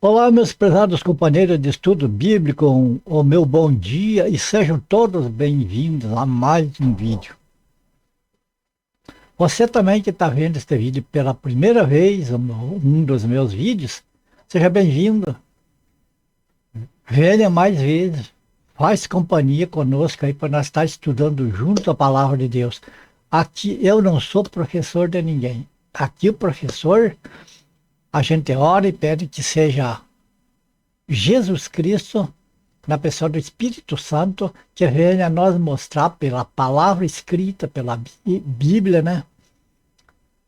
Olá, meus prezados companheiros de estudo bíblico, o meu bom dia e sejam todos bem-vindos a mais um vídeo. Você também que está vendo este vídeo pela primeira vez, um dos meus vídeos, seja bem-vindo. Venha mais vezes, faz companhia conosco aí para nós estar estudando junto a palavra de Deus. Aqui eu não sou professor de ninguém. Aqui o professor, a gente ora e pede que seja Jesus Cristo, na pessoa do Espírito Santo, que venha nos mostrar pela palavra escrita, pela Bíblia, né?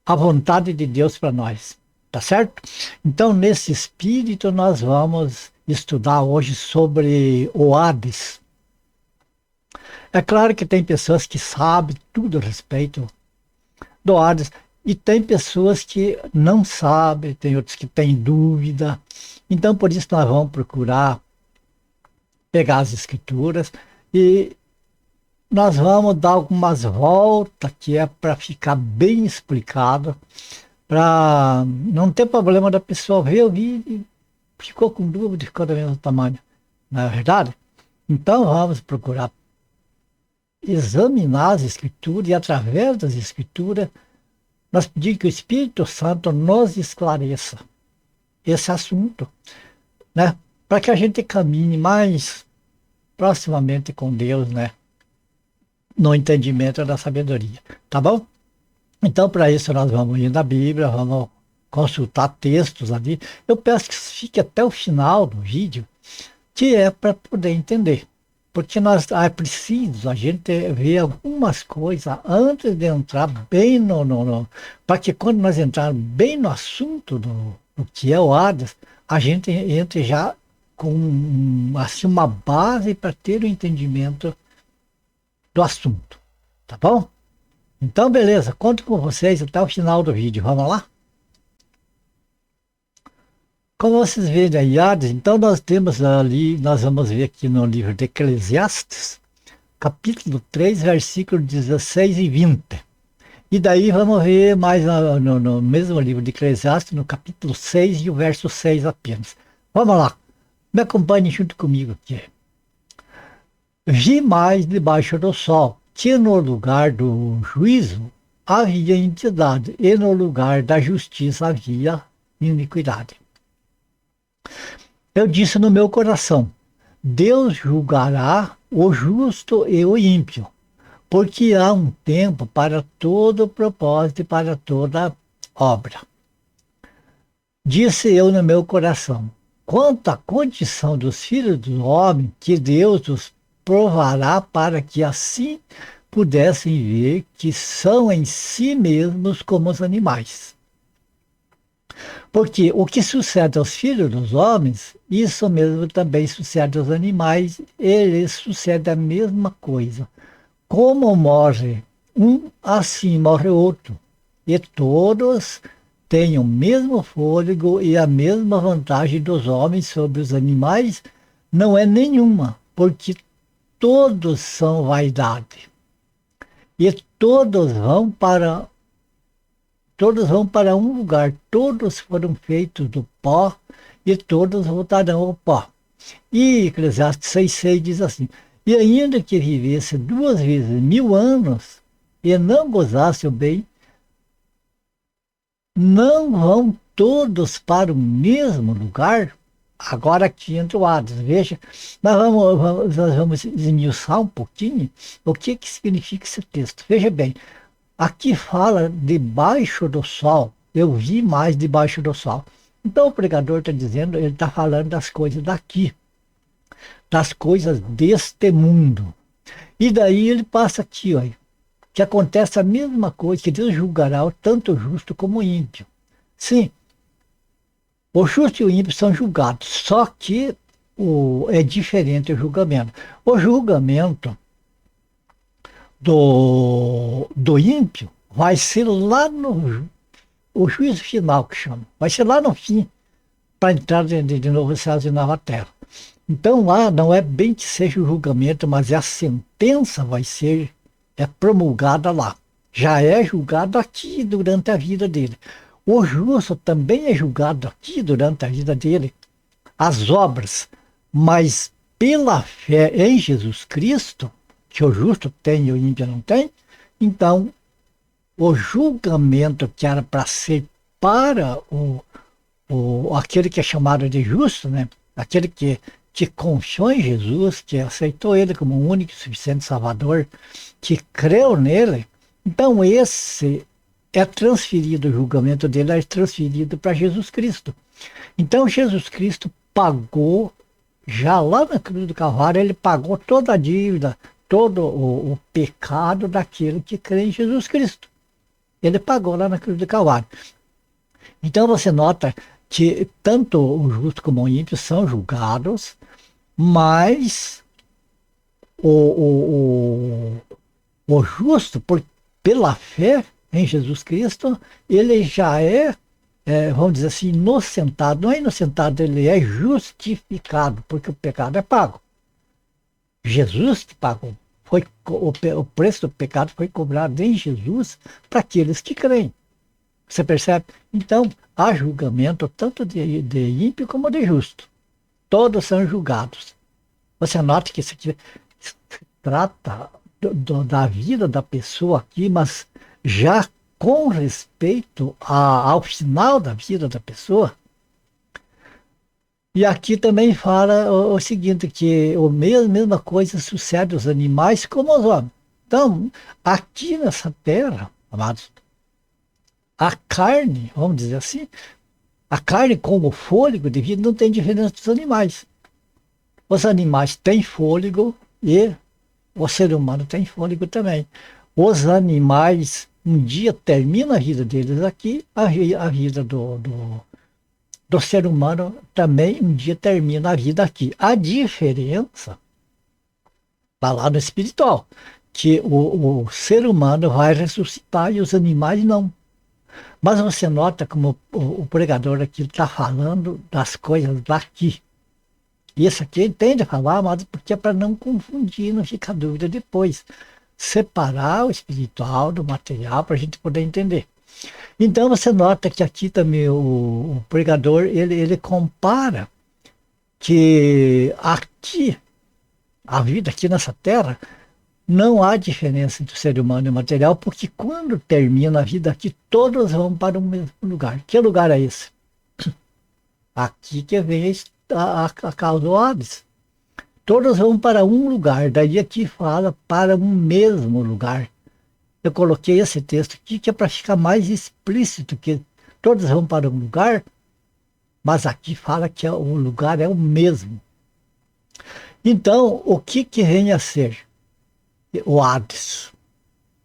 A vontade de Deus para nós, tá certo? Então, nesse espírito, nós vamos estudar hoje sobre o Hades. É claro que tem pessoas que sabem tudo a respeito do Hades, e tem pessoas que não sabem, tem outros que têm dúvida. Então, por isso, nós vamos procurar pegar as escrituras e nós vamos dar algumas voltas que é para ficar bem explicado, para não ter problema da pessoa ver o vídeo e ficou com dúvida, ficou do mesmo tamanho. Não é verdade? Então, vamos procurar examinar as escrituras e, através das escrituras, nós pedimos que o Espírito Santo nos esclareça esse assunto, né? Para que a gente caminhe mais proximamente com Deus, né? No entendimento da sabedoria, tá bom? Então, para isso, nós vamos ir na Bíblia, vamos consultar textos ali. Eu peço que fique até o final do vídeo, que é para poder entender. Porque é preciso a gente ver algumas coisas antes de entrar bem para que quando nós entrarmos bem no assunto do que é o Hades, a gente entre já com assim, uma base para ter o entendimento do assunto, tá bom? Então, beleza, conto com vocês até o final do vídeo, vamos lá? Como vocês veem aí, Hades, então nós temos ali, nós vamos ver aqui no livro de Eclesiastes, capítulo 3, versículos 16 e 20. E daí vamos ver mais no mesmo livro de Eclesiastes, no capítulo 6 e o verso 6 apenas. Vamos lá, me acompanhe junto comigo aqui. Vi mais debaixo do sol, que no lugar do juízo havia entidade, e no lugar da justiça havia iniquidade. Eu disse no meu coração, Deus julgará o justo e o ímpio, porque há um tempo para todo propósito e para toda obra. Disse eu no meu coração, quanto à condição dos filhos do homem, que Deus os provará para que assim pudessem ver que são em si mesmos como os animais. Porque o que sucede aos filhos dos homens, isso mesmo também sucede aos animais, eles sucede a mesma coisa. Como morre um, assim morre outro. E todos têm o mesmo fôlego e a mesma vantagem dos homens sobre os animais não é nenhuma, porque todos são vaidade. E todos vão para um lugar, todos foram feitos do pó e todos voltarão ao pó. E Eclesiastes 6,6 diz assim, e ainda que vivesse 2 vezes 1000 anos e não gozasse o bem, não vão todos para o mesmo lugar? Agora aqui entra o Hades, veja, nós vamos esmiuçar um pouquinho o que significa esse texto. Veja bem, aqui fala debaixo do sol, eu vi mais debaixo do sol. Então o pregador está dizendo, ele está falando das coisas daqui, das coisas deste mundo. E daí ele passa aqui, olha, que acontece a mesma coisa, que Deus julgará tanto o justo como o ímpio. Sim, o justo e o ímpio são julgados, só que é diferente o julgamento. O julgamento do ímpio vai ser lá o juízo final, que chama. Vai ser lá no fim, para entrar de novo céus e nova terra. Então lá não é bem que seja o julgamento, mas a sentença vai ser promulgada lá. Já é julgado aqui durante a vida dele. O justo também é julgado aqui durante a vida dele. as obras, mas pela fé em Jesus Cristo, que o justo tem e o ímpio não tem, então o julgamento que era para ser para aquele que é chamado de justo, né? Aquele que confiou em Jesus, que aceitou ele como o único e suficiente Salvador, que creu nele, então esse é transferido, o julgamento dele é transferido para Jesus Cristo. Então Jesus Cristo pagou, já lá na cruz do Calvário, ele pagou toda a dívida, todo o pecado daquele que crê em Jesus Cristo. Ele pagou lá na cruz do Calvário. Então você nota que tanto o justo como o ímpio são julgados, mas o, o justo, pela fé em Jesus Cristo, ele já vamos dizer assim, inocentado. Não é inocentado, ele é justificado, porque o pecado é pago. Jesus que pagou. O preço do pecado foi cobrado em Jesus para aqueles que creem. Você percebe? Então, há julgamento tanto de ímpio como de justo. Todos são julgados. Você nota que isso aqui se trata da vida da pessoa aqui, mas já com respeito ao final da vida da pessoa. E aqui também fala o seguinte, que a mesma coisa sucede aos animais como aos homens. Então, aqui nessa terra, amados, a carne, vamos dizer assim, a carne como fôlego de vida não tem diferença dos animais. Os animais têm fôlego e o ser humano tem fôlego também. Os animais, um dia termina a vida deles aqui, a vida do ser humano também um dia termina a vida aqui. A diferença está lá no espiritual, que o ser humano vai ressuscitar e os animais não. Mas você nota como o pregador aqui está falando das coisas daqui. Isso aqui ele tende a falar, mas porque é para não confundir, não ficar dúvida depois. Separar o espiritual do material para a gente poder entender. Então você nota que aqui também o pregador, ele compara que aqui, a vida aqui nessa terra, não há diferença entre o ser humano e o material, porque quando termina a vida aqui, todos vão para o mesmo lugar. Que lugar é esse? Aqui que vem a causa do Hades. Todos vão para um lugar, daí aqui fala para um mesmo lugar. Eu coloquei esse texto aqui que é para ficar mais explícito, que todos vão para um lugar, mas aqui fala que o lugar é o mesmo. Então, o que vem a ser o Hades?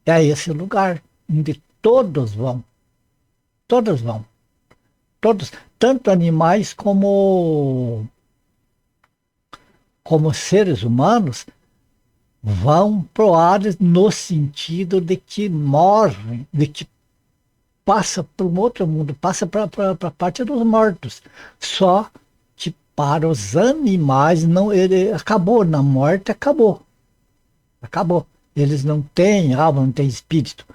É esse lugar onde todos vão. Todos vão. Todos, tanto animais como seres humanos, vão pro Hades no sentido de que morrem, de que passa para um outro mundo, passa para a parte dos mortos. Só que para os animais, não, ele acabou, na morte acabou. Acabou. Eles não têm alma, não têm espírito.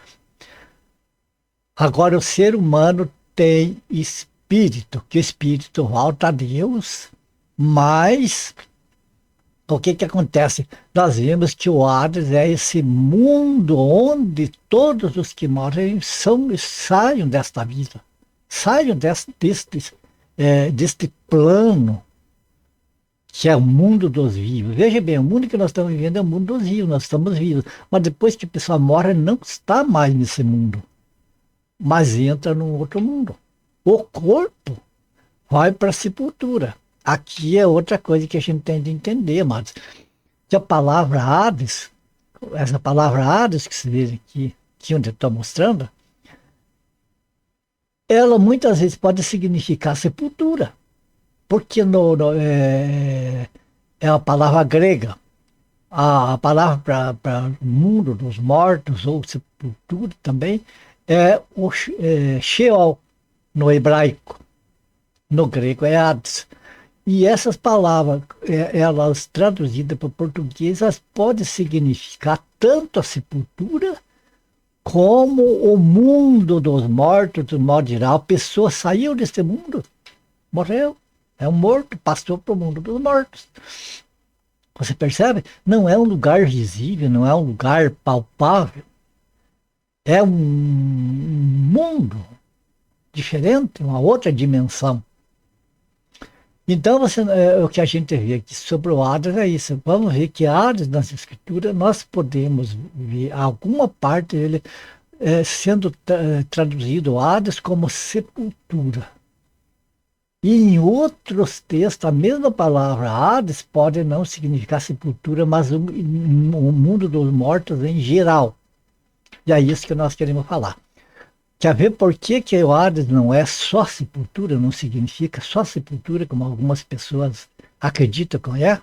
Agora o ser humano tem espírito, que o espírito volta a Deus, mas o que acontece? Nós vemos que o Hades é esse mundo onde todos os que morrem saiam desta vida, saiam deste plano, que é o mundo dos vivos. Veja bem, o mundo que nós estamos vivendo é o mundo dos vivos, nós estamos vivos. Mas depois que a pessoa morre, não está mais nesse mundo, mas entra num outro mundo. O corpo vai para a sepultura. Aqui é outra coisa que a gente tem de entender, mas que a palavra Hades, essa palavra Hades que se vê aqui onde eu estou mostrando, ela muitas vezes pode significar sepultura, porque é a palavra grega. A palavra para o mundo dos mortos ou sepultura também é o Sheol no hebraico. No grego é Hades. E essas palavras, elas traduzidas para o português, elas podem significar tanto a sepultura como o mundo dos mortos, de modo geral. A pessoa saiu desse mundo, morreu, É um morto, passou para o mundo dos mortos. Você percebe? Não é um lugar visível, não é um lugar palpável. É um mundo diferente, uma outra dimensão. Então, o que a gente vê aqui sobre o Hades é isso. Vamos ver que Hades, nas escrituras, nós podemos ver alguma parte dele sendo traduzido Hades como sepultura. E em outros textos, a mesma palavra Hades pode não significar sepultura, mas o mundo dos mortos em geral. E é isso que nós queremos falar. Quer ver por que, que o Hades não é só sepultura, não significa só sepultura, como algumas pessoas acreditam que é?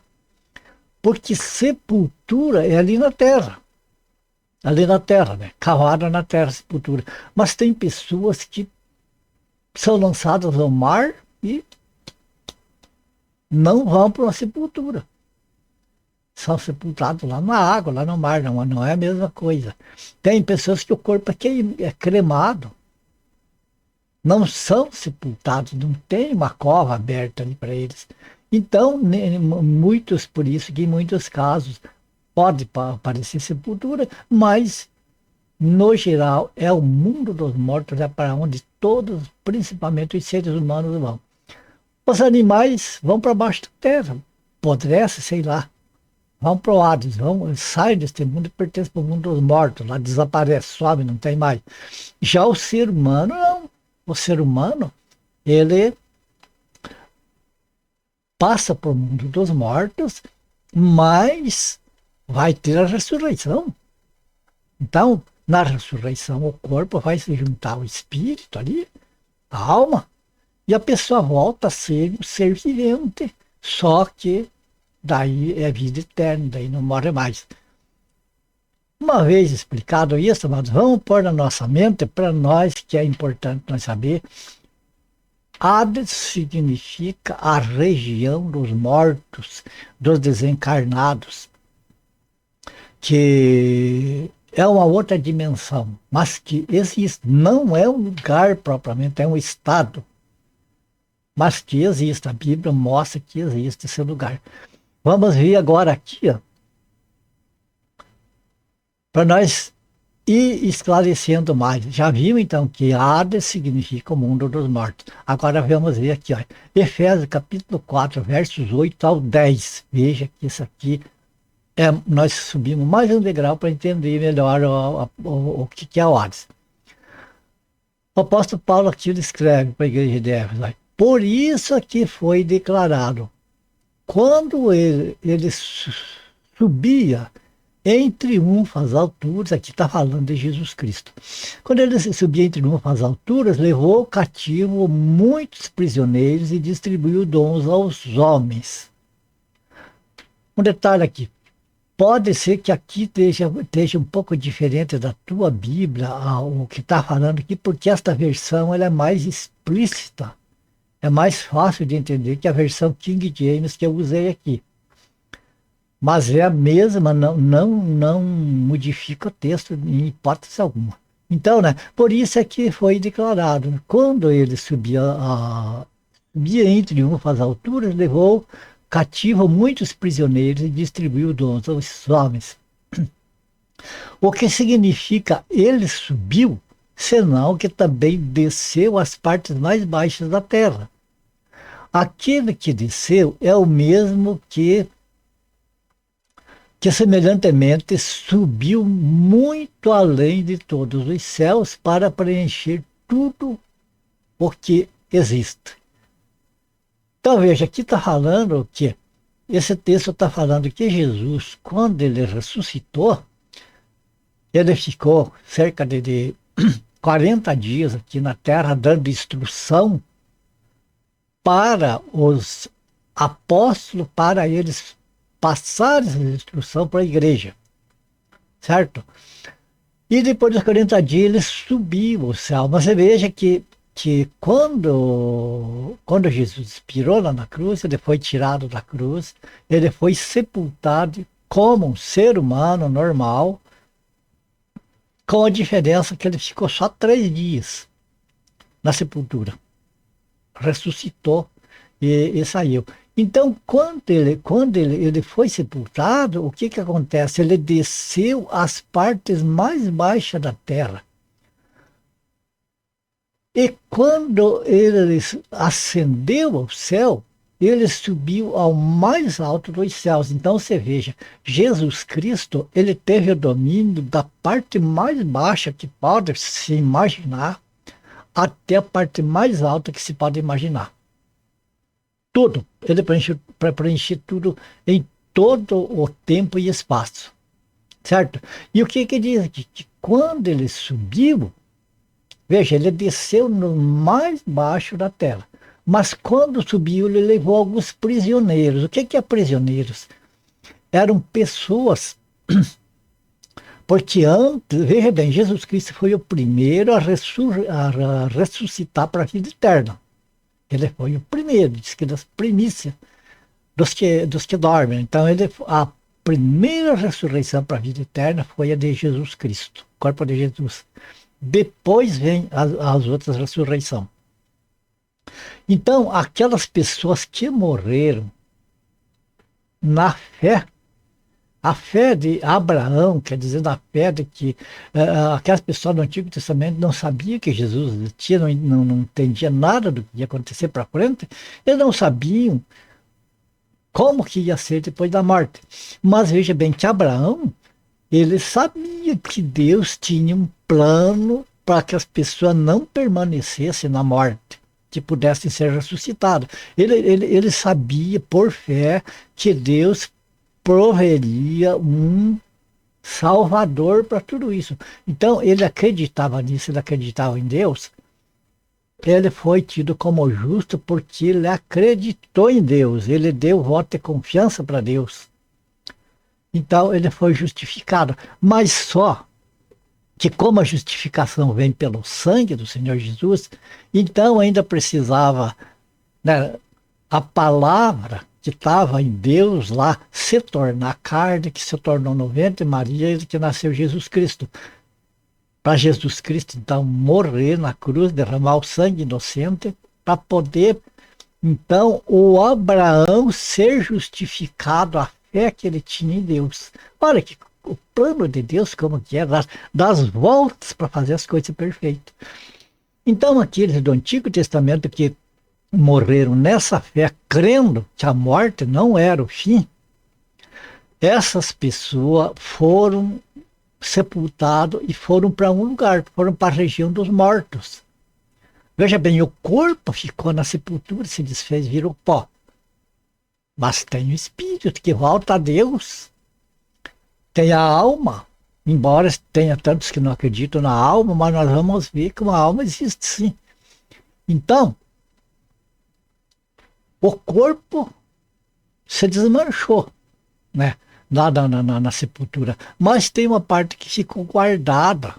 Porque sepultura é ali na terra, né? Cavada na terra, sepultura. Mas tem pessoas que são lançadas ao mar e não vão para uma sepultura. São sepultados lá na água, lá no mar, não é a mesma coisa. Tem pessoas que o corpo é cremado, não são sepultados, não tem uma cova aberta ali para eles. Então, muitos, por isso que em muitos casos pode parecer sepultura, mas no geral é o mundo dos mortos, é para onde todos, principalmente os seres humanos, vão. Os animais vão para baixo da terra, apodrece, sei lá, vão para o Hades, saem deste mundo e pertencem para o mundo dos mortos, lá desaparece, sobe, não tem mais. Já o ser humano, não. O ser humano, ele passa para o mundo dos mortos, mas vai ter a ressurreição. Então, na ressurreição, o corpo vai se juntar ao espírito ali, a alma, e a pessoa volta a ser um ser vivente, só que daí é vida eterna, daí não morre mais. Uma vez explicado isso, mas vamos pôr na nossa mente, para nós que é importante nós saber, Hades significa a região dos mortos, dos desencarnados, que é uma outra dimensão, mas que existe, não é um lugar propriamente, é um estado, mas que existe, a Bíblia mostra que existe esse lugar. Vamos ver agora aqui, para nós ir esclarecendo mais. Já viu então que Hades significa o mundo dos mortos. Agora vamos ver aqui, Efésios capítulo 4, versos 8 ao 10. Veja que isso aqui nós subimos mais um degrau para entender melhor o que é o Hades. O apóstolo Paulo aqui escreve para a igreja de Éfeso: por isso aqui foi declarado, quando ele subia em triunfo às alturas, aqui está falando de Jesus Cristo. Quando ele subia em triunfo às alturas, levou cativo muitos prisioneiros e distribuiu dons aos homens. Um detalhe aqui, pode ser que aqui esteja um pouco diferente da tua Bíblia, o que está falando aqui, porque esta versão ela é mais explícita, é mais fácil de entender que a versão King James que eu usei aqui. Mas é a mesma, não modifica o texto em hipótese alguma. Então, né, por isso é que foi declarado, quando ele subia em triunfo às alturas, levou cativo muitos prisioneiros e distribuiu dons aos homens. O que significa ele subiu, senão que também desceu às partes mais baixas da terra. Aquele que desceu é o mesmo que semelhantemente subiu muito além de todos os céus para preencher tudo o que existe. Então veja, aqui está falando que, esse texto está falando que Jesus, quando ele ressuscitou, ele ficou cerca de 40 dias aqui na terra dando instrução para os apóstolos, para eles passar essa instrução para a igreja, certo? E depois dos 40 dias ele subiu ao céu. Mas você veja que quando Jesus expirou lá na cruz, ele foi tirado da cruz, ele foi sepultado como um ser humano normal, com a diferença que ele ficou só 3 dias na sepultura. Ressuscitou. e saiu. Então, quando ele foi sepultado, o que que acontece? Ele desceu às partes mais baixas da terra. E quando ele ascendeu ao céu, ele subiu ao mais alto dos céus. Então você veja, Jesus Cristo, ele teve o domínio da parte mais baixa que pode se imaginar até a parte mais alta que se pode imaginar. Tudo. Ele preenche tudo em todo o tempo e espaço. Certo? E o que diz aqui? Que quando ele subiu, veja, ele desceu no mais baixo da terra. Mas quando subiu, ele levou alguns prisioneiros. O que é prisioneiros? Eram pessoas. Porque antes, veja bem, Jesus Cristo foi o primeiro a ressuscitar para a vida eterna. Ele foi o primeiro, diz que das primícias dos que dormem. Então, a primeira ressurreição para a vida eterna foi a de Jesus Cristo, o corpo de Jesus. Depois vem as outras ressurreições. Então, aquelas pessoas que morreram na fé, a fé de Abraão, quer dizer, na fé de que aquelas pessoas do Antigo Testamento não sabiam que Jesus existia, não entendia nada do que ia acontecer para frente, eles não sabiam como que ia ser depois da morte. Mas veja bem que Abraão, ele sabia que Deus tinha um plano para que as pessoas não permanecessem na morte, que pudessem ser ressuscitadas. Ele sabia, por fé, que Deus proveria um salvador para tudo isso. Então, ele acreditava nisso, ele acreditava em Deus. Ele foi tido como justo porque ele acreditou em Deus, ele deu voto de confiança para Deus. Então, ele foi justificado. Mas só que como a justificação vem pelo sangue do Senhor Jesus, então ainda precisava, né, a palavra que estava em Deus lá se tornar carne, que se tornou no ventre de Maria e que nasceu Jesus Cristo. Para Jesus Cristo, então, morrer na cruz, derramar o sangue inocente, para poder, então, o Abraão ser justificado, a fé que ele tinha em Deus. Olha que o plano de Deus, como que é, das voltas para fazer as coisas perfeitas. Então, aqueles do Antigo Testamento que morreram nessa fé, crendo que a morte não era o fim, essas pessoas foram sepultados e foram para um lugar, foram para a região dos mortos. Veja bem, o corpo ficou na sepultura, se desfez, virou pó. Mas tem o espírito que volta a Deus. Tem a alma, embora tenha tantos que não acreditam na alma, mas nós vamos ver que uma alma existe sim. Então, o corpo se desmanchou, né? Lá na sepultura. Mas tem uma parte que ficou guardada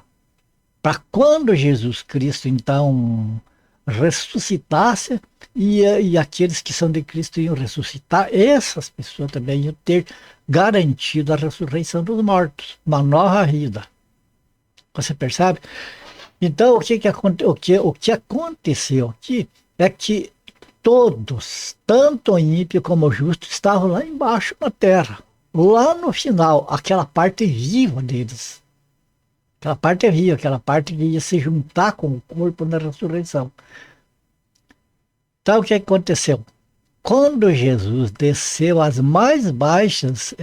para quando Jesus Cristo, então, ressuscitasse e aqueles que são de Cristo iam ressuscitar, essas pessoas também iam ter garantido a ressurreição dos mortos, uma nova vida. Você percebe? Então, o que aconteceu aqui é que todos, tanto o ímpio como o justo, estavam lá embaixo na terra. Lá no final, aquela parte viva deles. Aquela parte viva, aquela parte que ia se juntar com o corpo na ressurreição. Então, o que aconteceu? Quando Jesus desceu às mais baixas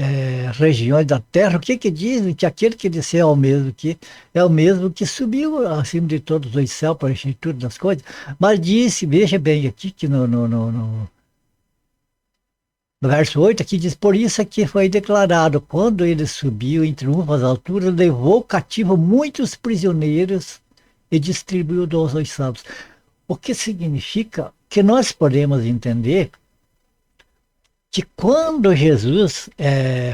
regiões da terra, o que dizem? Que aquele que desceu é o mesmo que subiu acima de todos os céus para encher tudo das coisas. Mas disse, veja bem aqui, que no verso 8 aqui diz, por isso aqui foi declarado, quando ele subiu em triunfo às alturas, levou cativo muitos prisioneiros e distribuiu aos santos. O que significa que nós podemos entender que quando Jesus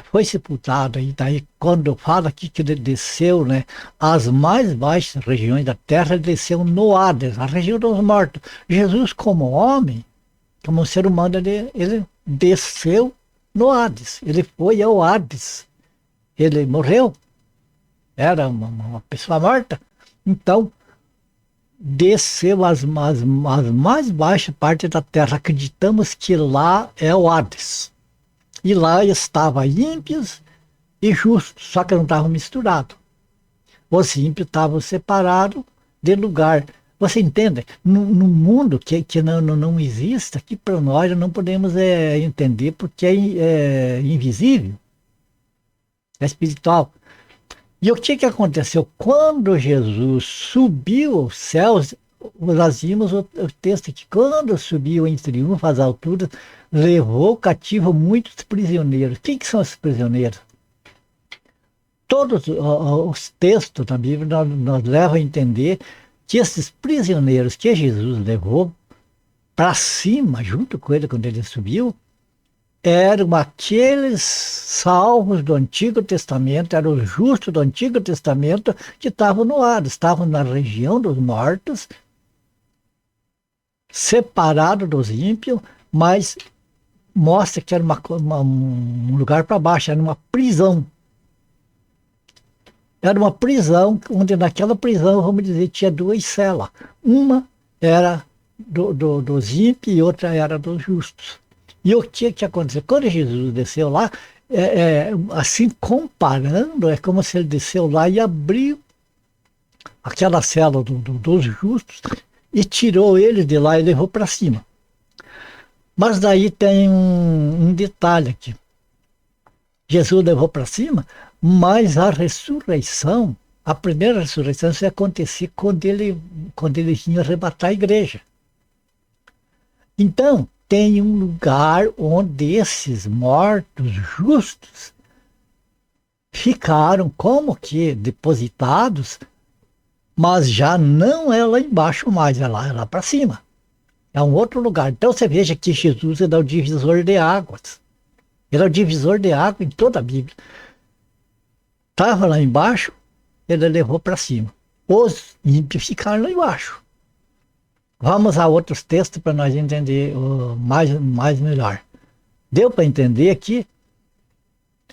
foi sepultado, e daí quando fala aqui que ele desceu, né, às mais baixas regiões da terra, ele desceu no Hades, a região dos mortos. Jesus, como homem, como um ser humano, ele desceu no Hades, ele foi ao Hades, ele morreu, era uma pessoa morta. Então, desceu as mais baixas partes da terra. Acreditamos que lá é o Hades. E lá estava ímpios e justos, só que não estavam misturados. Os ímpios estavam separados de lugar. Você entende? No mundo que não existe, aqui para nós não podemos entender porque é invisível, é espiritual. E o que aconteceu? Quando Jesus subiu aos céus, nós vimos o texto que quando subiu em triunfo às alturas, levou cativo muitos prisioneiros. Quem que são esses prisioneiros? Todos os textos da Bíblia nos levam a entender que esses prisioneiros que Jesus levou para cima, junto com ele, quando ele subiu, eram aqueles salvos do Antigo Testamento, eram os justos do Antigo Testamento que estavam no ar, estavam na região dos mortos, separados dos ímpios, mas mostra que era um lugar para baixo, era uma prisão. Era uma prisão, onde naquela prisão, vamos dizer, tinha duas celas. Uma era dos ímpios e outra era dos justos. E o que aconteceu? Quando Jesus desceu lá, assim comparando, é como se ele desceu lá e abriu aquela cela dos justos e tirou eles de lá e levou para cima. Mas daí tem um detalhe aqui. Jesus levou para cima, mas a ressurreição, a primeira ressurreição, isso ia acontecer quando ele vinha arrebatar a igreja. Então, tem um lugar onde esses mortos justos ficaram como que depositados, mas já não é lá embaixo mais, é lá para cima. É um outro lugar. Então você veja que Jesus é o divisor de águas. Ele é o divisor de água em toda a Bíblia. Estava lá embaixo, ele levou para cima. Os ímpios ficaram lá embaixo. Vamos a outros textos para nós entender mais melhor. Deu para entender aqui?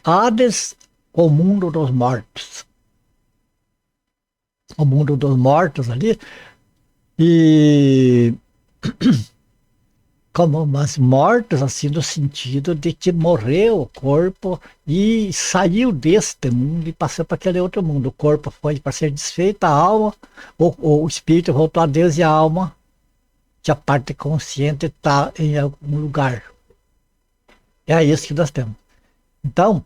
Hades, o mundo dos mortos. O mundo dos mortos ali. E como mas mortos, assim, no sentido de que morreu o corpo e saiu deste mundo e passou para aquele outro mundo. O corpo foi para ser desfeito, a alma, o espírito voltou a Deus e a alma, que a parte consciente está em algum lugar. É isso que nós temos. Então,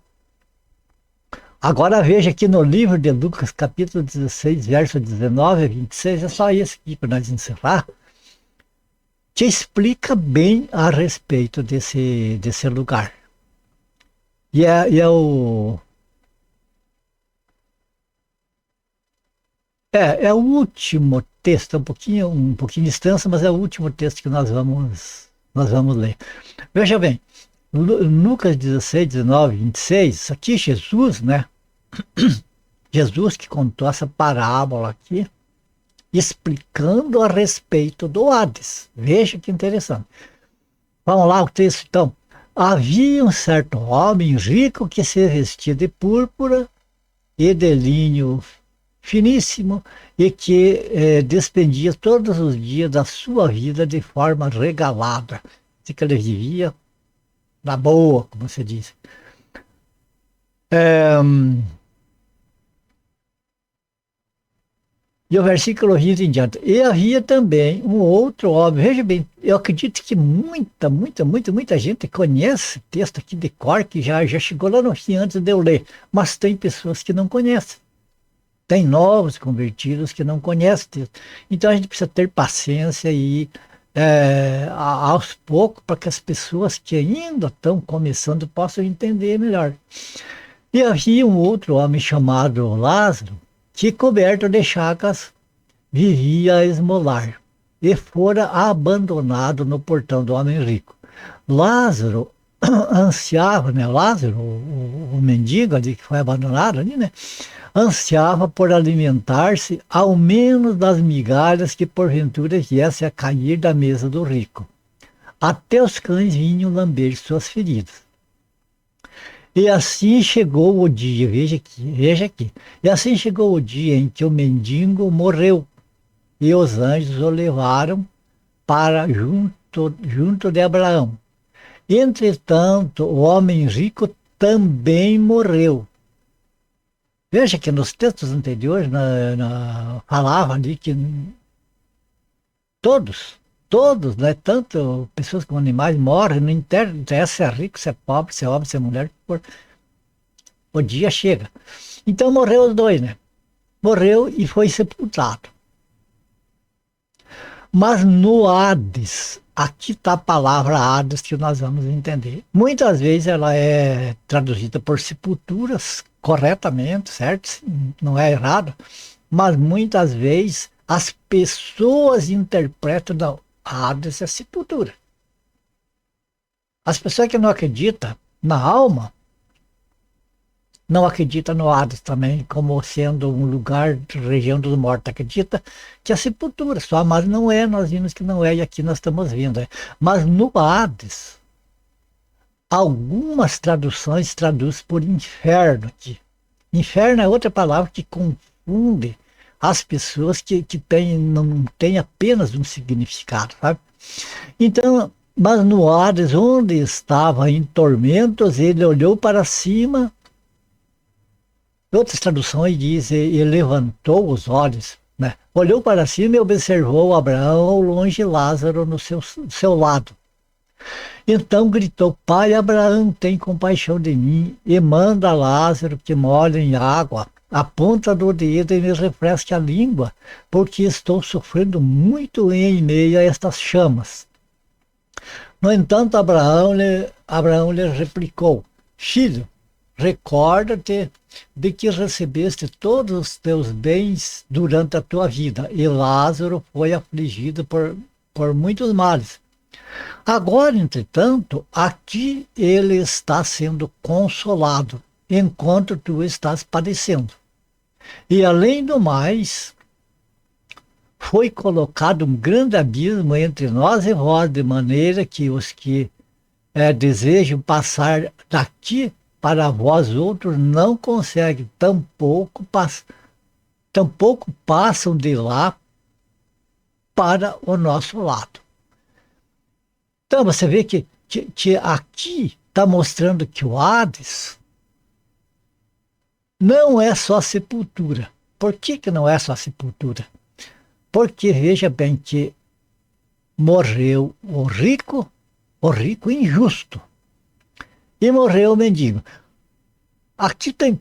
agora veja aqui no livro de Lucas, capítulo 16, verso 19 a 26, é só isso aqui para nós encerrar, que explica bem a respeito desse lugar. E é o último texto, um pouquinho extenso, mas é o último texto que nós vamos ler. Veja bem, Lucas 16, 19, 26, aqui Jesus, né? Jesus que contou essa parábola aqui, explicando a respeito do Hades. Veja que interessante. Vamos lá, o texto então. Havia um certo homem rico que se vestia de púrpura e de linho finíssimo e que despendia todos os dias da sua vida de forma regalada. Assim que ele vivia na boa, como se diz. E o versículo 20 em diante. E havia também um outro homem. Veja bem, eu acredito que muita gente conhece o texto aqui de cor, que já chegou lá no fim antes de eu ler. Mas tem pessoas que não conhecem. Tem novos convertidos que não conhecem o texto. Então a gente precisa ter paciência e aos poucos, para que as pessoas que ainda estão começando possam entender melhor. E havia um outro homem chamado Lázaro, que coberto de chagas vivia a esmolar, e fora abandonado no portão do homem rico. Lázaro ansiava, né? Lázaro, o mendigo ali que foi abandonado ali, né? Ansiava por alimentar-se ao menos das migalhas que porventura viesse a cair da mesa do rico. Até os cães vinham lamber suas feridas. E assim chegou o dia, veja aqui, e assim chegou o dia em que o mendigo morreu e os anjos o levaram para junto de Abraão. Entretanto, o homem rico também morreu. Veja que nos textos anteriores falava ali que todos, todos, né, tanto pessoas como animais morrem, não interessa se é rico, se é pobre, se é homem, se é mulher, o dia chega. Então morreu os dois, né? Morreu e foi sepultado. Mas no Hades, aqui está a palavra Hades que nós vamos entender. Muitas vezes ela é traduzida por sepulturas, corretamente, certo? Não é errado. Mas muitas vezes as pessoas interpretam, não, Hades é sepultura. As pessoas que não acreditam na alma, não acredita no Hades também, como sendo um lugar de região dos mortos. Acredita que é sepultura só, mas não é, nós vimos que não é, e aqui nós estamos vendo. É. Mas no Hades, algumas traduções traduzem por inferno aqui. Inferno é outra palavra que confunde as pessoas que não tem apenas um significado, sabe? Então, mas no Hades, onde estava em tormentos, ele olhou para cima. Outras traduções dizem, ele levantou os olhos, né? Olhou para cima e observou Abraão ao longe Lázaro no seu lado. Então gritou, Pai Abraão, tem compaixão de mim e manda Lázaro que molhe em água a ponta do dedo e me refresque a língua, porque estou sofrendo muito em meio a estas chamas. No entanto, Abraão lhe replicou, Filho, recorda-te de que recebeste todos os teus bens durante a tua vida, e Lázaro foi afligido por muitos males. Agora, entretanto, aqui ele está sendo consolado, enquanto tu estás padecendo. E além do mais, foi colocado um grande abismo entre nós e vós, de maneira que os que desejam passar daqui para vós outros não conseguem, tampouco passam de lá para o nosso lado. Então você vê que aqui está mostrando que o Hades não é só sepultura. Por que não é só sepultura? Porque veja bem que morreu o rico injusto, e morreu o mendigo. Aqui tem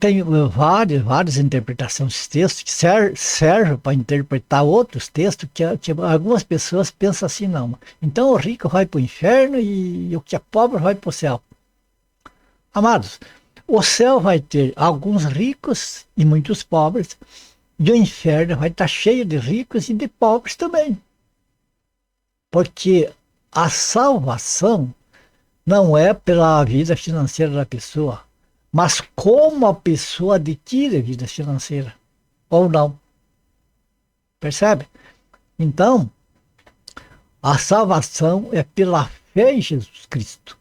várias interpretações desse texto que servem para interpretar outros textos que algumas pessoas pensam assim, não. Então o rico vai para o inferno e o que é pobre vai para o céu. Amados, o céu vai ter alguns ricos e muitos pobres, e o inferno vai estar cheio de ricos e de pobres também. Porque a salvação não é pela vida financeira da pessoa, mas como a pessoa adquire a vida financeira, ou não. Percebe? Então, a salvação é pela fé em Jesus Cristo,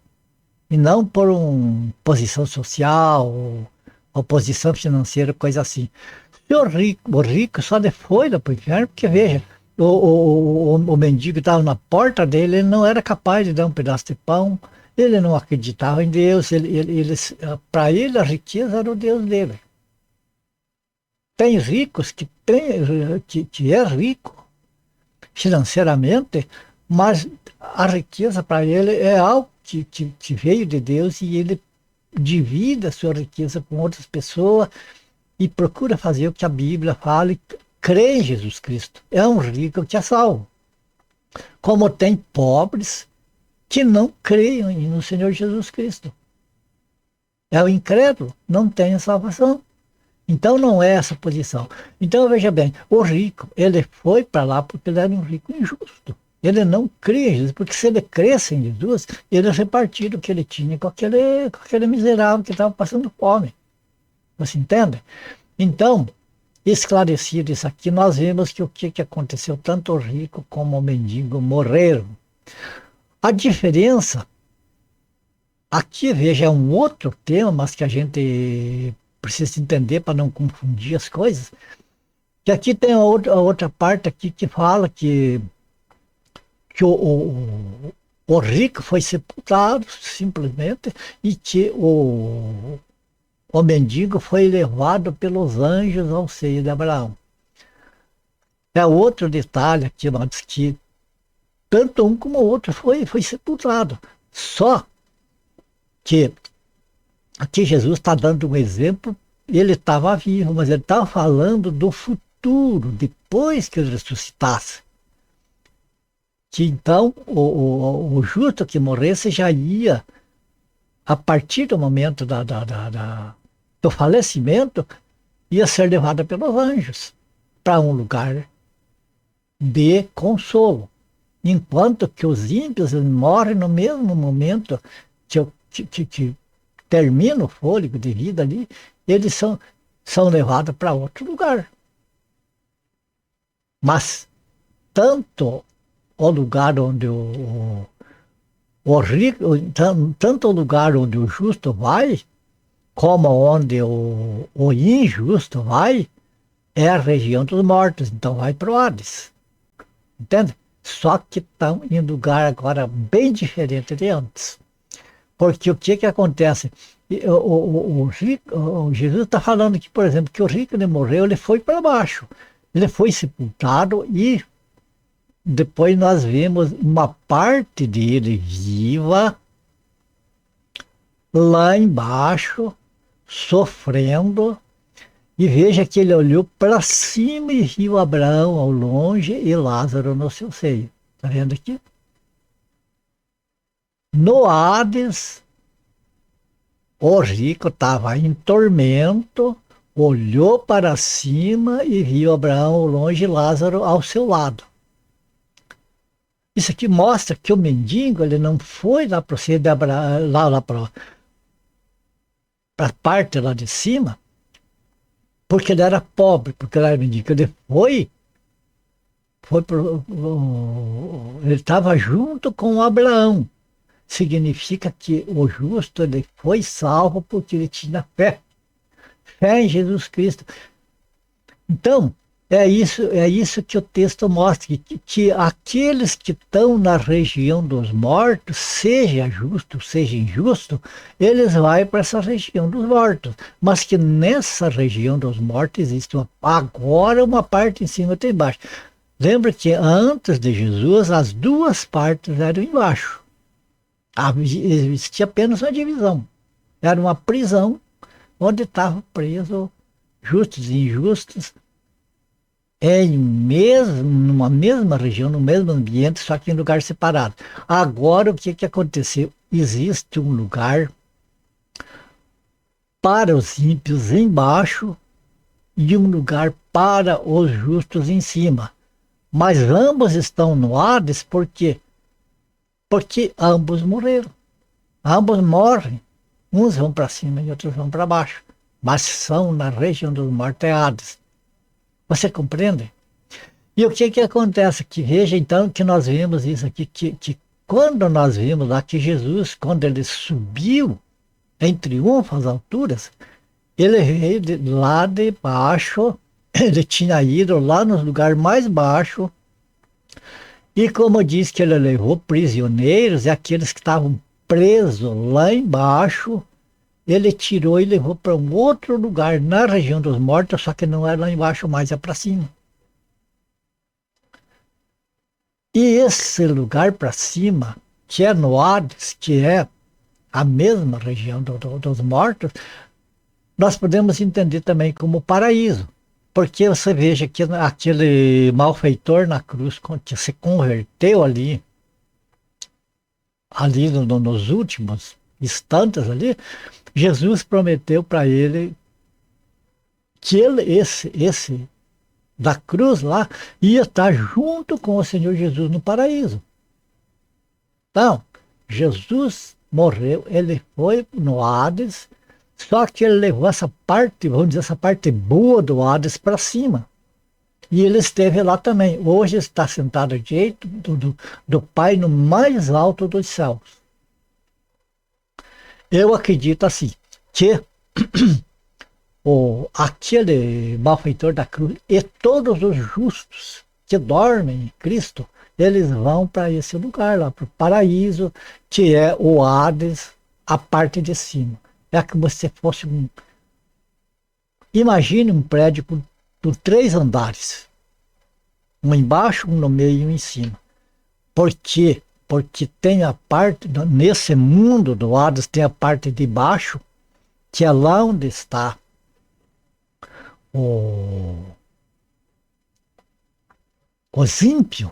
e não por uma posição social, ou posição financeira, coisa assim. O rico só foi para o inferno, porque veja, o mendigo estava na porta dele, ele não era capaz de dar um pedaço de pão, ele não acreditava em Deus, para ele a riqueza era o Deus dele. Tem ricos que é rico financeiramente, mas a riqueza para ele é algo que veio de Deus, e ele divide a sua riqueza com outras pessoas e procura fazer o que a Bíblia fala e crê em Jesus Cristo. É um rico que é salvo. Como tem pobres que não creem no Senhor Jesus Cristo. É o incrédulo, não tem a salvação. Então não é essa posição. Então veja bem, o rico, ele foi para lá porque ele era um rico injusto. Ele não cria em Jesus, porque se ele cresce em Jesus, ele repartia o que ele tinha com aquele miserável que estava passando fome. Você entende? Então, esclarecido isso aqui, nós vemos que o que aconteceu, tanto o rico como o mendigo morreram. A diferença, aqui veja, é um outro tema, mas que a gente precisa entender para não confundir as coisas. Que aqui tem a outra parte aqui que fala que o rico foi sepultado, simplesmente, e que o mendigo foi levado pelos anjos ao seio de Abraão. É outro detalhe aqui, nós diz que tanto um como o outro foi sepultado. Só que aqui Jesus está dando um exemplo, ele estava vivo, mas ele estava falando do futuro, depois que ele ressuscitasse. Que então o justo que morresse já ia, a partir do momento do falecimento, ia ser levado pelos anjos para um lugar de consolo. Enquanto que os ímpios morrem no mesmo momento que termina o fôlego de vida ali, eles são levados para outro lugar. Mas tanto o lugar onde o rico, tanto o lugar onde o justo vai, como onde o injusto vai, é a região dos mortos, então vai para o Hades. Entende? Só que estão em lugar agora bem diferente de antes. Porque o que acontece? O Jesus está falando que, por exemplo, que o rico ele morreu, ele foi para baixo. Ele foi sepultado e depois nós vemos uma parte dele viva lá embaixo, sofrendo. E veja que ele olhou para cima e viu Abraão ao longe e Lázaro no seu seio. Está vendo aqui? No Hades, o rico estava em tormento, olhou para cima e viu Abraão ao longe e Lázaro ao seu lado. Isso aqui mostra que o mendigo ele não foi lá para o seio de Abraão, lá para a parte lá de cima, porque ele era pobre, porque ele era mendigo. Ele ele estava junto com Abraão. Significa que o justo ele foi salvo porque ele tinha fé em Jesus Cristo. Então, é isso que o texto mostra, que aqueles que estão na região dos mortos, seja justo, seja injusto, eles vão para essa região dos mortos. Mas que nessa região dos mortos existe agora uma parte em cima e outra embaixo. Lembra que antes de Jesus, as duas partes eram embaixo. Existia apenas uma divisão. Era uma prisão onde estavam presos justos e injustos, numa mesma região, no mesmo ambiente, só que em lugar separado. Agora, o que aconteceu? Existe um lugar para os ímpios embaixo e um lugar para os justos em cima. Mas ambos estão no Hades, por quê? Porque ambos morreram. Ambos morrem. Uns vão para cima e outros vão para baixo. Mas são na região dos mortos, é Hades. Você compreende? E o que acontece? Que veja então que nós vemos isso aqui, que quando nós vimos lá que Jesus, quando ele subiu em triunfo às alturas, ele veio lá de baixo, ele tinha ido lá nos lugares mais baixos, e como diz que ele levou prisioneiros, e aqueles que estavam presos lá embaixo, ele tirou e levou para um outro lugar na região dos mortos, só que não é lá embaixo mais, é para cima. E esse lugar para cima, que é no Hades, que é a mesma região dos mortos, nós podemos entender também como paraíso. Porque você veja que aquele malfeitor na cruz, que se converteu ali nos últimos instantes ali, Jesus prometeu para ele que esse da cruz lá ia estar junto com o Senhor Jesus no paraíso. Então, Jesus morreu, ele foi no Hades, só que ele levou essa parte, vamos dizer, essa parte boa do Hades para cima. E ele esteve lá também. Hoje está sentado à direita do Pai no mais alto dos céus. Eu acredito assim, que aquele malfeitor da cruz e todos os justos que dormem em Cristo, eles vão para esse lugar lá, para o paraíso, que é o Hades, a parte de cima. É como se fosse imagine um prédio com 3 andares. Um embaixo, um no meio e um em cima. Por quê? Porque tem a parte, nesse mundo do Hades, tem a parte de baixo, que é lá onde está os ímpios.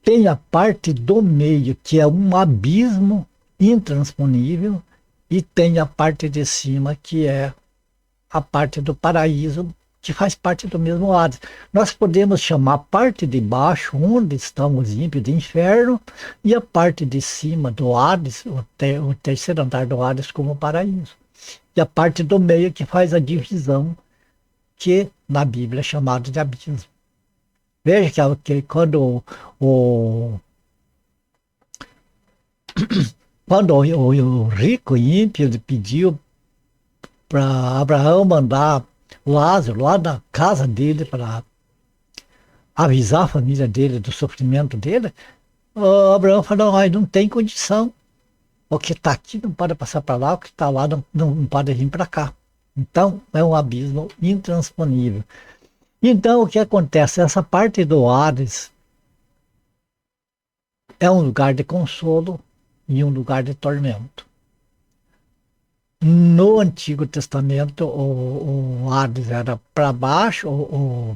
Tem a parte do meio, que é um abismo intransponível, e tem a parte de cima, que é a parte do paraíso, que faz parte do mesmo Hades. Nós podemos chamar a parte de baixo, onde estão os ímpios, de inferno, e a parte de cima do Hades, o terceiro andar do Hades, como paraíso. E a parte do meio que faz a divisão, que na Bíblia é chamado de abismo. Veja que quando o rico e ímpio pediu para Abraão mandar Lázaro lá na casa dele para avisar a família dele do sofrimento dele, Abraão falou, não tem condição. O que está aqui não pode passar para lá, o que está lá não pode vir para cá. Então, é um abismo intransponível. Então, o que acontece? Essa parte do Hades é um lugar de consolo e um lugar de tormento. No Antigo Testamento, o Hades era para baixo, o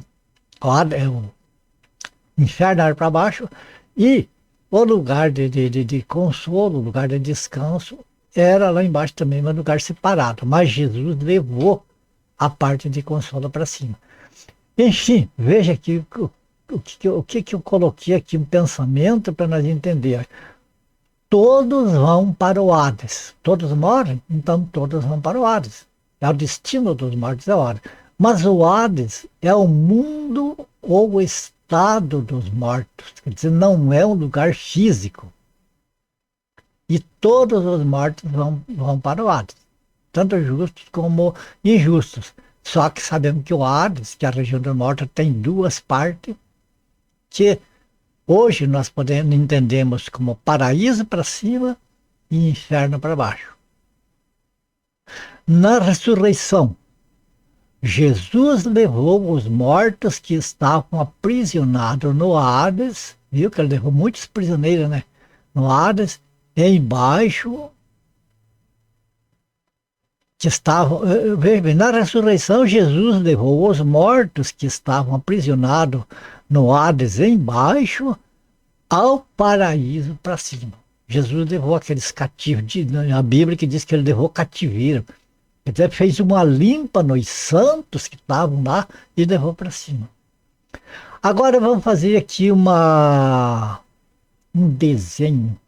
inferno era para baixo, e o lugar de consolo, o lugar de descanso, era lá embaixo também, mas lugar separado. Mas Jesus levou a parte de consolo para cima. Enfim, veja aqui o que eu coloquei aqui, um pensamento para nós entender. Todos vão para o Hades. Todos morrem, então todos vão para o Hades. É o destino dos mortos, é o Hades. Mas o Hades é o mundo ou o estado dos mortos. Quer dizer, não é um lugar físico. E todos os mortos vão para o Hades. Tanto justos como injustos. Só que sabemos que o Hades, que é a região dos mortos, tem 2 partes, que hoje nós entendemos como paraíso para cima e inferno para baixo. Na ressurreição, Jesus levou os mortos que estavam aprisionados no Hades, viu que ele levou muitos prisioneiros, né? No Hades, e embaixo, que estavam, na ressurreição, Jesus levou os mortos que estavam aprisionados no Hades embaixo ao paraíso para cima. Jesus levou aqueles cativos, a Bíblia que diz que ele levou cativeiro. Ele fez uma limpa nos santos que estavam lá e levou para cima. Agora vamos fazer aqui um desenho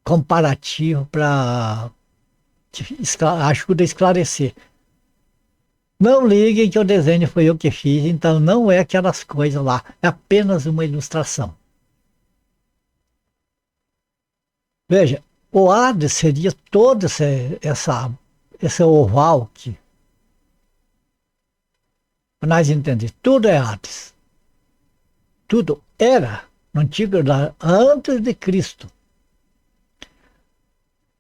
comparativo para ajuda a esclarecer. Não liguem que o desenho foi eu que fiz, então não é aquelas coisas lá, é apenas uma ilustração. Veja, o Hades seria todo esse oval aqui. Para nós entender, tudo é Hades. Tudo era no antigo, antes de Cristo.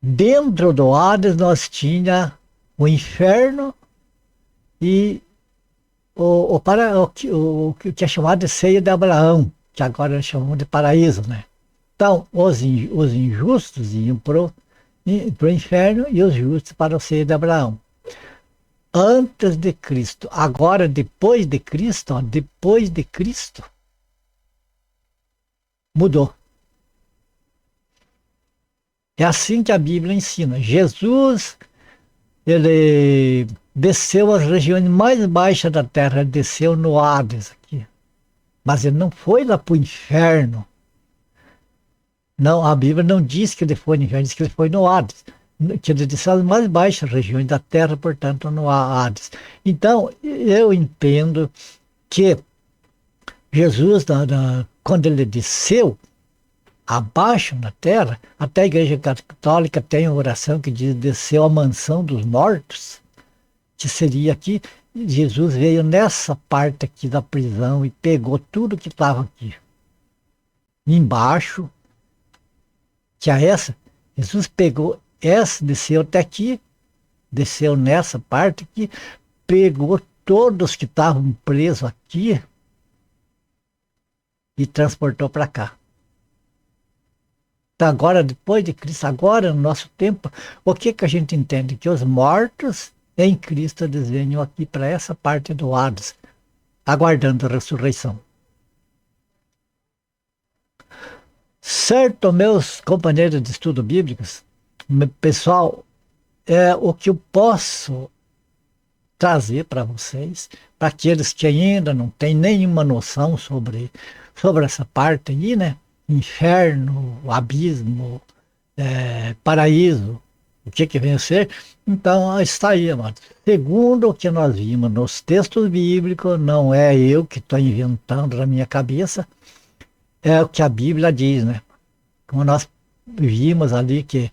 Dentro do Hades nós tinha o inferno e o que é chamado de ceia de Abraão, que agora nós chamamos de paraíso, né? Então, os injustos iam para o inferno e os justos para o ceia de Abraão. Antes de Cristo. Agora, depois de Cristo, mudou. É assim que a Bíblia ensina. Jesus, ele desceu às regiões mais baixas da terra, ele desceu no Hades aqui. Mas ele não foi lá para o inferno. Não, a Bíblia não diz que ele foi no inferno, diz que ele foi no Hades. Que ele desceu às mais baixas regiões da terra, portanto, no Hades. Então, eu entendo que Jesus, quando ele desceu abaixo na terra, até a Igreja Católica tem uma oração que diz: desceu à mansão dos mortos, que seria aqui, Jesus veio nessa parte aqui da prisão e pegou tudo que estava aqui embaixo, que é essa. Jesus pegou essa, desceu até aqui, desceu nessa parte aqui, pegou todos que estavam presos aqui e transportou para cá. Então agora, depois de Cristo, agora no nosso tempo, o que a gente entende? Que os mortos em Cristo eles venham aqui para essa parte do Hades, aguardando a ressurreição. Certo, meus companheiros de estudo bíblicos, pessoal, é o que eu posso trazer para vocês, para aqueles que ainda não têm nenhuma noção sobre essa parte aí, né? Inferno, abismo, paraíso, o que vem a ser. Então, está aí, amados. Segundo o que nós vimos nos textos bíblicos, não é eu que estou inventando na minha cabeça, é o que a Bíblia diz, né? Como nós vimos ali que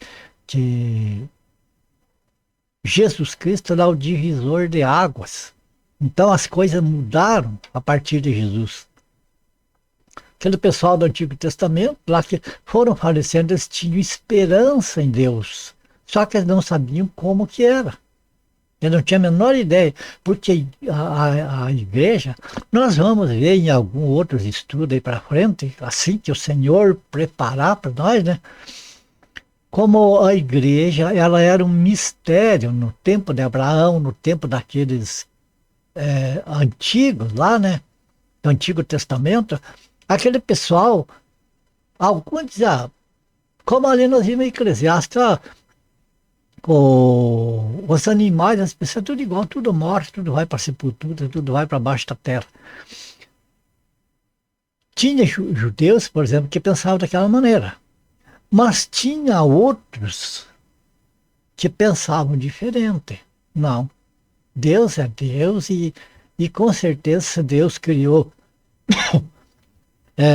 Jesus Cristo é o divisor de águas. Então as coisas mudaram a partir de Jesus. Aquele pessoal do Antigo Testamento, lá que foram falecendo, eles tinham esperança em Deus. Só que eles não sabiam como que era. Eu não tinha a menor ideia, porque a igreja, nós vamos ver em algum outros estudos aí para frente, assim que o Senhor preparar para nós, né? Como a igreja, ela era um mistério no tempo de Abraão, no tempo daqueles antigos lá, né? Do Antigo Testamento, aquele pessoal, alguns diziam, como ali nós vimos em Eclesiastes, os animais, as pessoas, tudo igual, tudo morre, tudo vai para a sepultura, tudo vai para baixo da terra. Tinha judeus, por exemplo, que pensavam daquela maneira, mas tinha outros que pensavam diferente. Não, Deus é Deus e com certeza se Deus criou,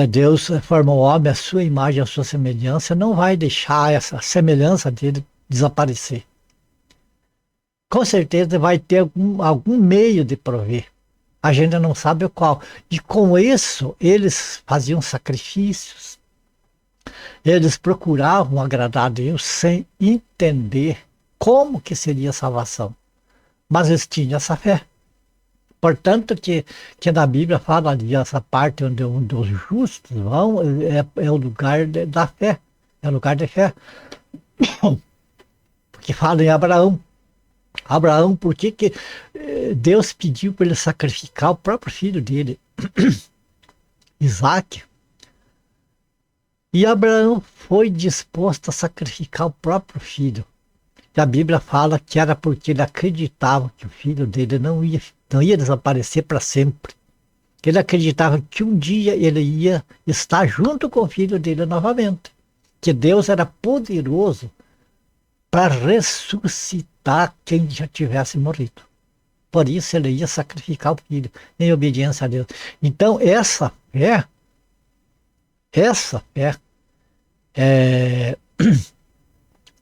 Deus formou o homem à sua imagem, à sua semelhança, não vai deixar essa semelhança dele desaparecer. Com certeza vai ter algum meio de prover. A gente não sabe o qual. E com isso, eles faziam sacrifícios. Eles procuravam agradar a Deus sem entender como que seria a salvação. Mas eles tinham essa fé. Portanto, que na Bíblia fala ali, essa parte onde os justos vão, é o lugar da fé. É o lugar de fé. Porque fala em Abraão. Abraão, por que Deus pediu para ele sacrificar o próprio filho dele, Isaac? E Abraão foi disposto a sacrificar o próprio filho. E a Bíblia fala que era porque ele acreditava que o filho dele não ia desaparecer para sempre. Ele acreditava que um dia ele ia estar junto com o filho dele novamente. Que Deus era poderoso para ressuscitar quem já tivesse morrido. Por isso ele ia sacrificar o filho em obediência a Deus. Então essa fé,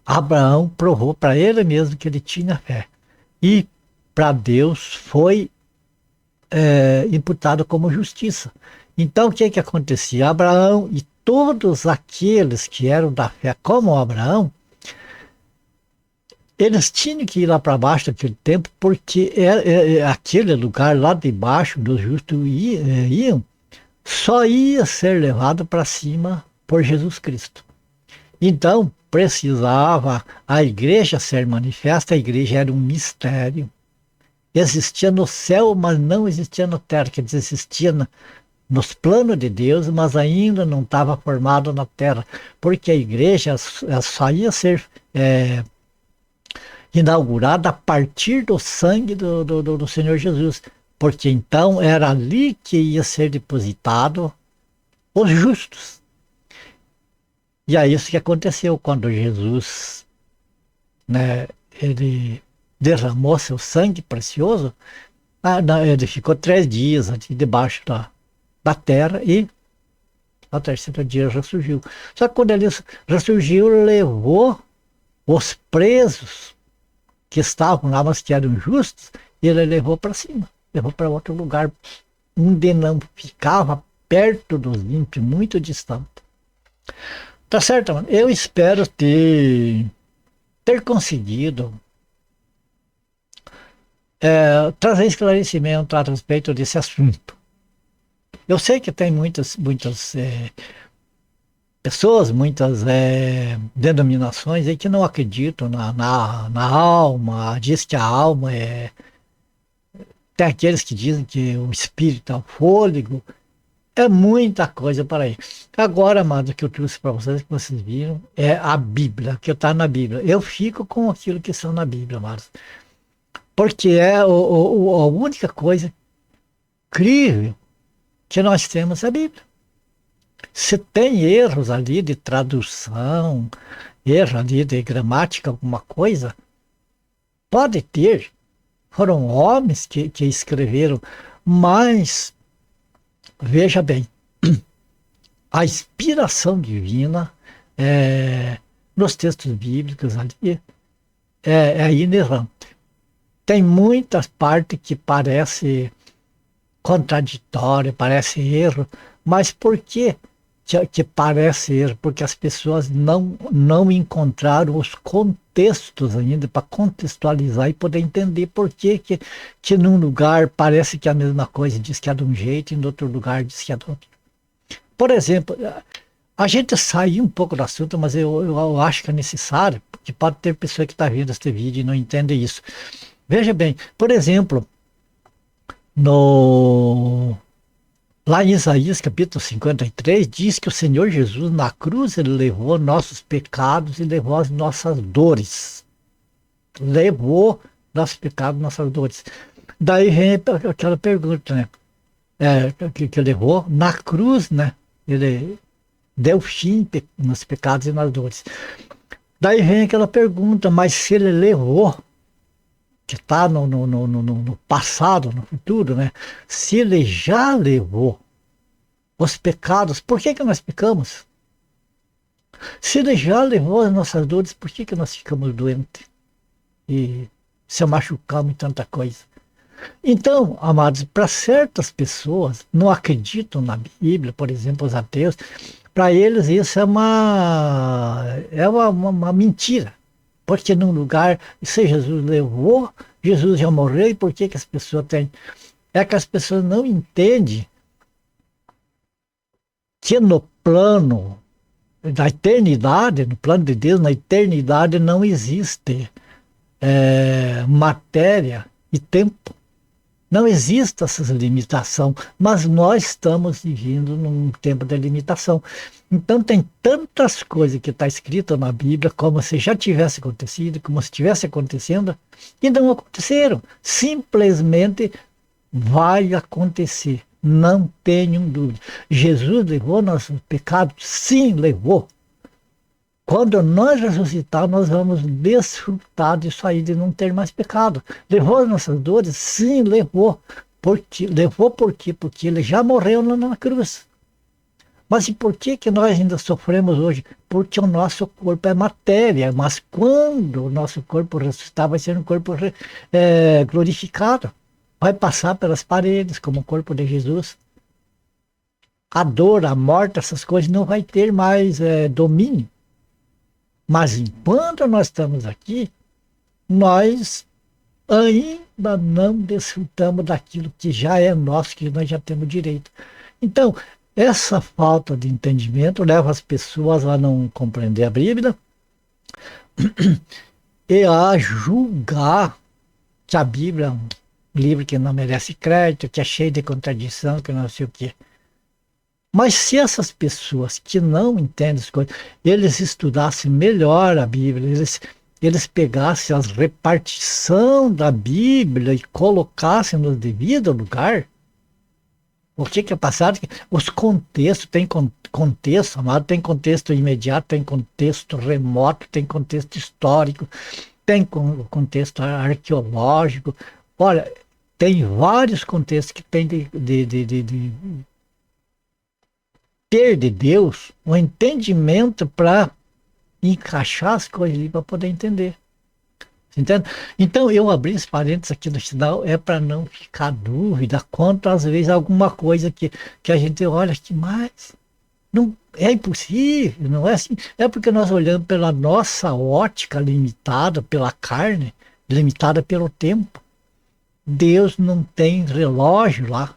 Abraão provou para ele mesmo que ele tinha fé. E para Deus foi imputado como justiça. Então o que acontecia? Abraão e todos aqueles que eram da fé como Abraão, eles tinham que ir lá para baixo naquele tempo, porque aquele lugar lá de baixo onde os justos iam, só ia ser levado para cima por Jesus Cristo. Então, precisava a igreja ser manifesta, a igreja era um mistério. Existia no céu, mas não existia na terra, quer dizer, existia nos planos de Deus, mas ainda não estava formado na terra, porque a igreja só ia ser inaugurada a partir do sangue do Senhor Jesus, porque então era ali que ia ser depositado os justos. E é isso que aconteceu quando Jesus, né, ele derramou seu sangue precioso. Ele ficou 3 dias ali debaixo da terra e ao 3º dia ressurgiu. Só que quando ele ressurgiu, levou os presos que estavam lá, mas que eram justos, ele levou para cima, levou para outro lugar, onde não ficava perto dos ímpios, muito distante. Tá certo, mano? Eu espero ter conseguido trazer esclarecimento a respeito desse assunto. Eu sei que tem muitas pessoas, muitas denominações aí que não acreditam na alma, diz que a alma é. Tem aqueles que dizem que o espírito é o fôlego. É muita coisa para aí. Agora, amados, o que eu trouxe para vocês, que vocês viram, é a Bíblia, que está na Bíblia. Eu fico com aquilo que está na Bíblia, amados. Porque é a única coisa incrível que nós temos é a Bíblia. Se tem erros ali de tradução, erro ali de gramática, alguma coisa, pode ter. Foram homens que escreveram, mas veja bem, a inspiração divina nos textos bíblicos ali é inerrante. Tem muitas partes que parece contraditório, parece erro, mas por que parece erro? Porque as pessoas não encontraram os contextos ainda para contextualizar e poder entender por que num lugar parece que é a mesma coisa, diz que é de um jeito, e em outro lugar diz que é do outro. Por exemplo, a gente saiu um pouco do assunto, mas eu acho que é necessário, porque pode ter pessoa que está vendo este vídeo e não entende isso. Veja bem, por exemplo, lá em Isaías capítulo 53, diz que o Senhor Jesus na cruz, ele levou nossos pecados e levou as nossas dores. Levou nossos pecados, nossas dores. Daí vem aquela pergunta, né? Que levou na cruz, né? Ele deu fim nos pecados e nas dores. Daí vem aquela pergunta, mas se ele levou, que está no passado, no futuro, né? Se ele já levou os pecados, por que nós pecamos? Se ele já levou as nossas dores, por que nós ficamos doentes? E se machucamos em tanta coisa? Então, amados, para certas pessoas não acreditam na Bíblia, por exemplo, os ateus, para eles isso é uma mentira. Porque num lugar, se Jesus levou, Jesus já morreu, e por que as pessoas têm? É que as pessoas não entendem que no plano da eternidade, no plano de Deus, na eternidade não existe matéria e tempo. Não existe essa limitação, mas nós estamos vivendo num tempo de limitação. Então tem tantas coisas que está escrito na Bíblia como se já tivesse acontecido, como se estivesse acontecendo, e não aconteceram. Simplesmente vai acontecer. Não tenham dúvida. Jesus levou nossos pecados? Sim, levou. Quando nós ressuscitar, nós vamos desfrutar disso aí, de não ter mais pecado. Levou as nossas dores? Sim, levou. Levou por quê? Porque ele já morreu lá na cruz. Mas e por que nós ainda sofremos hoje? Porque o nosso corpo é matéria, mas quando o nosso corpo ressuscitar, vai ser um corpo glorificado. Vai passar pelas paredes, como o corpo de Jesus. A dor, a morte, essas coisas não vai ter mais domínio. Mas enquanto nós estamos aqui, nós ainda não desfrutamos daquilo que já é nosso, que nós já temos direito. Então, essa falta de entendimento leva as pessoas a não compreender a Bíblia e a julgar que a Bíblia é um livro que não merece crédito, que é cheio de contradição, que não sei o quê. Mas se essas pessoas que não entendem as coisas, eles estudassem melhor a Bíblia, eles pegassem as repartição da Bíblia e colocassem no devido lugar, o que é passado? Os contextos, tem contexto, amado, tem contexto imediato, tem contexto remoto, tem contexto histórico, tem contexto arqueológico. Olha, tem vários contextos que tem de ter de Deus um entendimento para encaixar as coisas ali para poder entender. Entende? Então, eu abri esse parênteses aqui no final é para não ficar dúvida quanto às vezes alguma coisa que a gente olha que mais não é impossível, não é assim. É porque nós olhamos pela nossa ótica limitada, pela carne, limitada pelo tempo. Deus não tem relógio lá.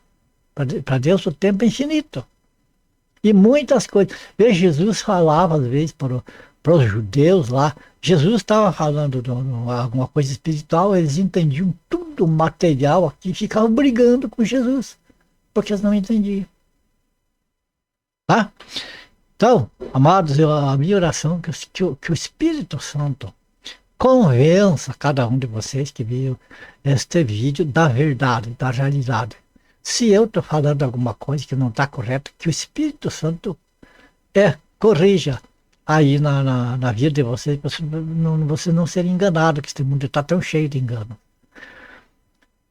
Para Deus o tempo é infinito. E muitas coisas. Veja, Jesus falava às vezes para os judeus lá. Jesus estava falando de alguma coisa espiritual, eles entendiam tudo material aqui, ficavam brigando com Jesus, porque eles não entendiam. Tá? Então, amados, a minha oração é que o Espírito Santo convença cada um de vocês que viu este vídeo da verdade, da realidade. Se eu estou falando alguma coisa que não está correta, que o Espírito Santo corrija aí na vida de vocês, para você não ser enganado, que este mundo está tão cheio de engano.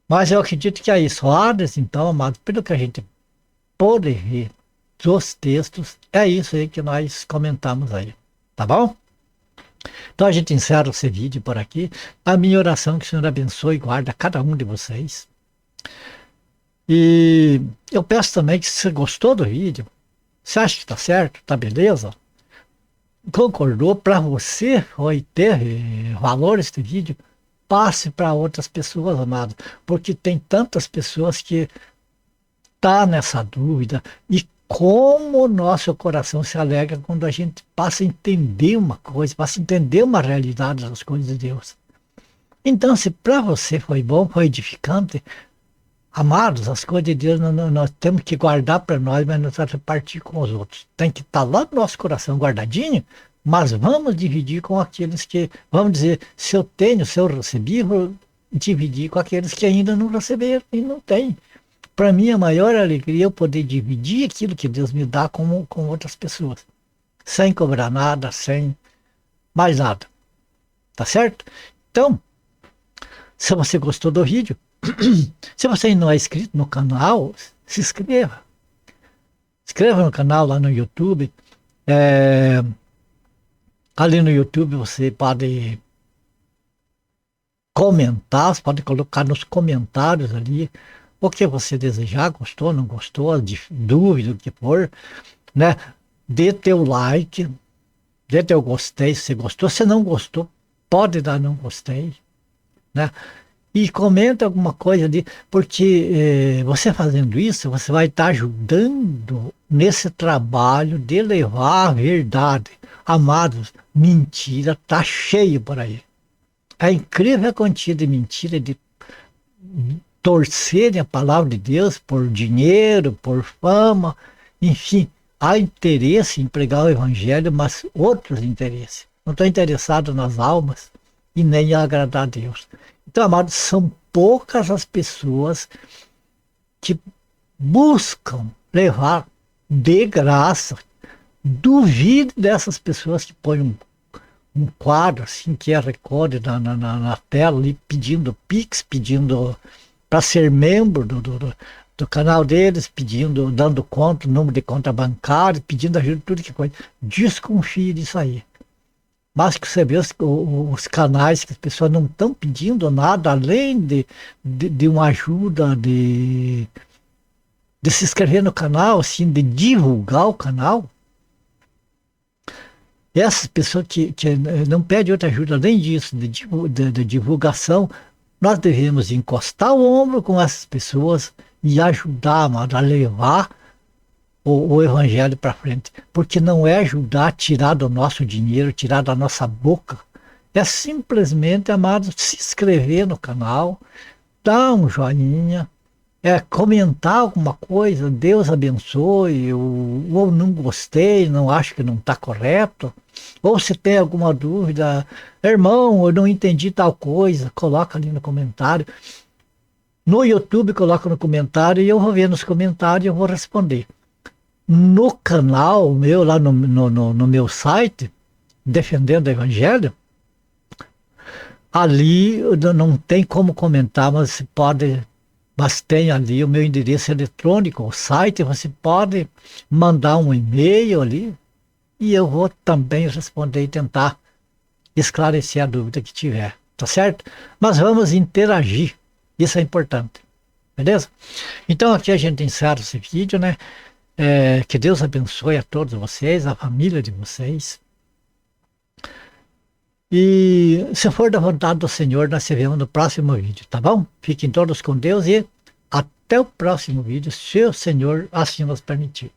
Mas eu acredito que é isso. Hades, então, amado, pelo que a gente pode ver dos textos, é isso aí que nós comentamos aí. Tá bom? Então a gente encerra esse vídeo por aqui. A minha oração é que o Senhor abençoe e guarda cada um de vocês. E eu peço também que se você gostou do vídeo, você acha que está certo, está beleza? Concordou, para você foi ter valor este vídeo, passe para outras pessoas, amado, porque tem tantas pessoas que tá nessa dúvida e como o nosso coração se alegra quando a gente passa a entender uma coisa, passa a entender uma realidade das coisas de Deus. Então, se para você foi bom, foi edificante, amados, as coisas de Deus nós temos que guardar para nós, mas não repartir com os outros. Tem que estar lá no nosso coração guardadinho, mas vamos dividir com aqueles que, vamos dizer, se eu tenho, se eu recebi, vou dividir com aqueles que ainda não receberam e não têm. Para mim, a maior alegria é eu poder dividir aquilo que Deus me dá com outras pessoas, sem cobrar nada, sem mais nada. Tá certo? Então, se você gostou do vídeo, se você ainda não é inscrito no canal, se inscreva. Inscreva no canal lá no YouTube. Ali no YouTube você pode comentar, você pode colocar nos comentários ali o que você desejar, gostou, não gostou, dúvida, o que for, né? Dê teu like, dê teu gostei se você gostou. Se não gostou, pode dar não gostei, né? E comenta alguma coisa ali, porque você fazendo isso, você vai estar ajudando nesse trabalho de levar a verdade. Amados, mentira tá cheio por aí. É incrível a quantia de mentira, de torcerem a palavra de Deus por dinheiro, por fama, enfim. Há interesse em pregar o evangelho, mas outros interesses. Não estou interessado nas almas e nem em agradar a Deus. Então, amados, são poucas as pessoas que buscam levar de graça. Duvido dessas pessoas que põem um quadro assim, que é recorde na tela ali, pedindo Pix, pedindo para ser membro do canal deles, pedindo, dando conta, número de conta bancária, pedindo ajuda, tudo que coisa. Desconfie disso aí. Mas que você vê os canais que as pessoas não estão pedindo nada, além de uma ajuda, de se inscrever no canal, assim, de divulgar o canal. Essas pessoas que não pedem outra ajuda, além disso, de divulgação, nós devemos encostar o ombro com essas pessoas e ajudar, amado, a levar o evangelho para frente, porque não é ajudar a tirar do nosso dinheiro, tirar da nossa boca, é simplesmente, amado, se inscrever no canal, dar um joinha, comentar alguma coisa, Deus abençoe, ou não gostei, não acho que não está correto, ou se tem alguma dúvida, irmão, eu não entendi tal coisa, coloca ali no comentário. No YouTube, coloca no comentário e eu vou ver nos comentários e eu vou responder. No canal meu, lá no meu site, Defendendo o Evangelho, ali não tem como comentar, mas tem ali o meu endereço eletrônico, o site, você pode mandar um e-mail ali e eu vou também responder e tentar esclarecer a dúvida que tiver, tá certo? Mas vamos interagir, isso é importante, beleza? Então aqui a gente encerra esse vídeo, né? Que Deus abençoe a todos vocês, a família de vocês. E se for da vontade do Senhor, nós se vemos no próximo vídeo, tá bom? Fiquem todos com Deus e até o próximo vídeo, se o Senhor assim nos permitir.